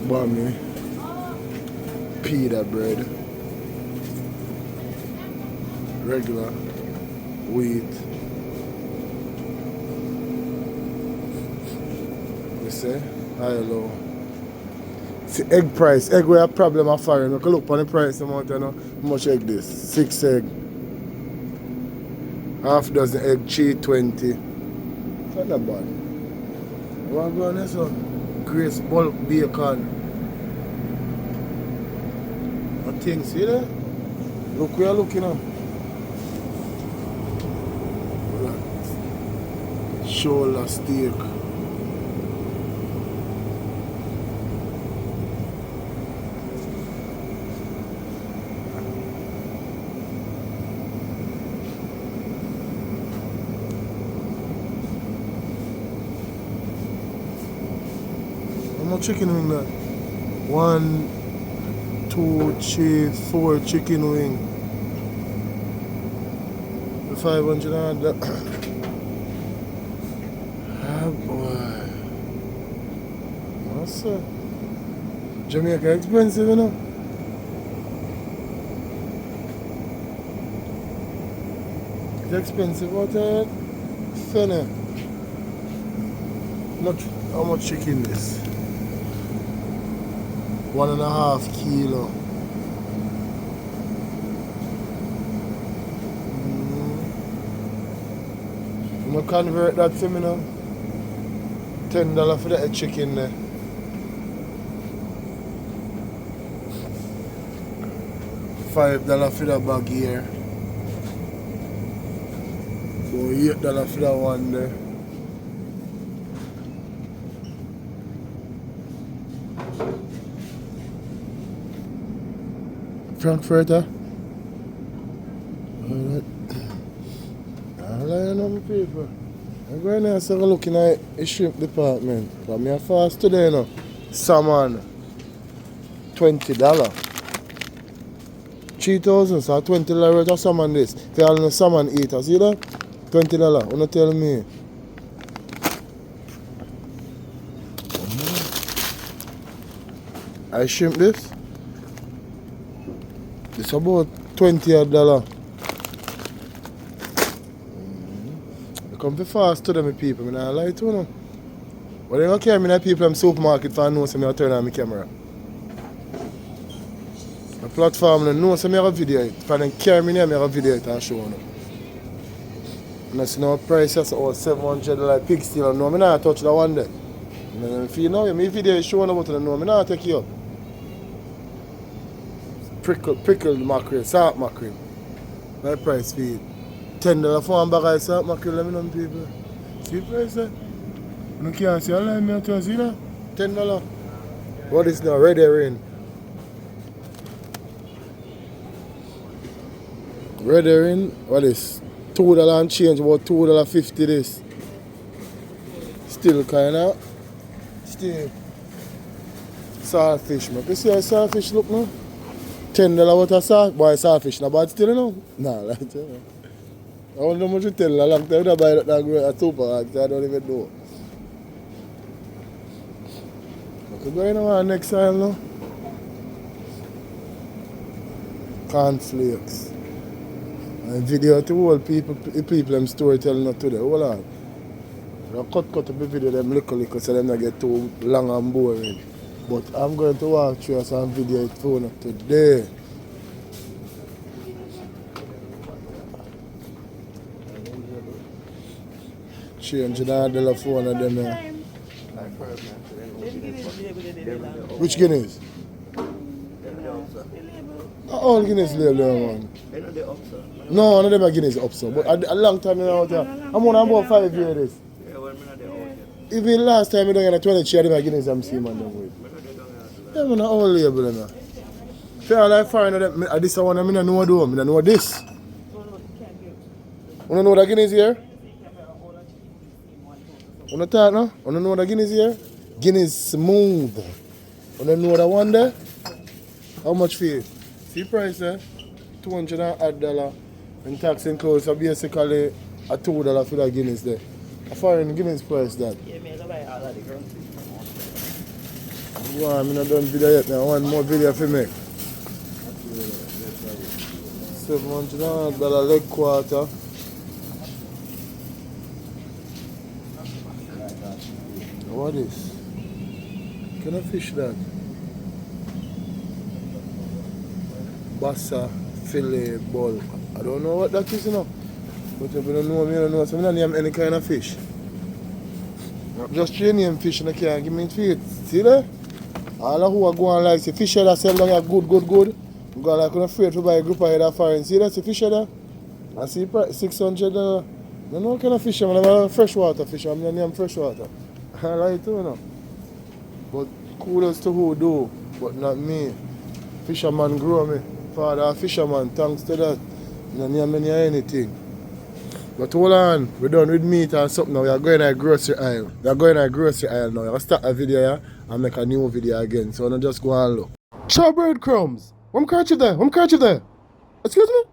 bami, pita bread, regular wheat. You see? High low. See egg price. Egg we have problem of foreign. We can look on the price amount, you know. How much egg this? 6 egg. Half dozen egg, 3.20. It's not bad. What go on there, so? Grace bulk bacon. What thing, see there? Look where you're looking at. Shoulder steak. How much chicken wing that? 1, 2, 3, 4 chicken wing. The 500 and that. Ah boy. What's that? Jamaica expensive, you know? It's expensive out there. Funny. How much chicken this? 1.5 kilo. I'm gonna convert that for me now. $10 for that chicken there. $5 for that bag here. $8 for that one there. Frankfurter. Alright. Alright, my people. I'm going to have a look in the shrimp department. Because I fast today, you know. Salmon. $20. 3,000, so $20 worth of salmon this. If you're a salmon eater, see that? $20. Wanna tell me? I shrimp this. It's about $20. I come to fast to them, my people. I don't lie to you. But they don't carry me to people in the supermarket for I know so I turn on my camera. The platform they know so I have a video it. For them carry me there, I have a video it and show them. And I see no price that's about $700 pig steel. No, I'm not touch that one day. And if you know my video is showing about it, no, I'm not take you up. Pickled mackerel, salt mackerel. My price for it. $10 for one bag of salt mackerel, let me know people. See the price there? You can't see all of me to see that? $10. What is now? Red herring. Red herring, what is? $2 and change, about $2.50 this. Still kinda. Still. Saltfish, man. You see how saltfish look now? $10 worth of salt, boy, saltfish, not bad still, you know? Nah, like that. I don't know how much you tell, a long time I buy that at supermarket, I don't even know. Okay, going on next time now. Cornflakes. And video to all people them storytelling not today. Hold on. I cut up the video them little so them not get too long and boring. But I'm going to walk through some video for today. Change the phone of them here. Which Guinness? All Guinness label one. No, none of them are Guinness up so. But a long time out there. I'm on about 5 years. Even last time I done a 20 chair, I didn't Guinness I'm seeing man with. Yeah, I'm on all label now. If I like foreign this one I don't know though. I don't know this. You don't know the Guinness here? You don't talk now? You don't know the Guinness here? Guinness smooth. You don't know the one there? How much for it? See price there? $200 and tax included, so basically a $2 for the Guinness there. A foreign Guinness price that. Yeah, me I buy all of the ground. Wow, I'm not done video yet now. One more video for me. $700 leg quarter. What is? Can I fish that? Bassa, fillet, bulk. I don't know what that is, you know. But if you don't know me, you don't know. So I don't name any kind of fish. Just train name fish and I can't give me feet. See there? All of who are going like see fish that sell down here good. Go like I'm afraid to buy a group of head of foreign. See that? See fish there? I see $600. I don't know what kind of fish. I'm freshwater fish. I'm not name freshwater. I like to, you know. But kudos to who do, but not me. Fisherman grow me. Father a fisherman, thanks to that. You don't name me anything. But hold on, we're done with meat and something now. We are going to a grocery aisle. We are going to a grocery aisle now. I'll start a video here and make a new video again. So I'll just go and look. Chow breadcrumbs. What catch you there? Excuse me?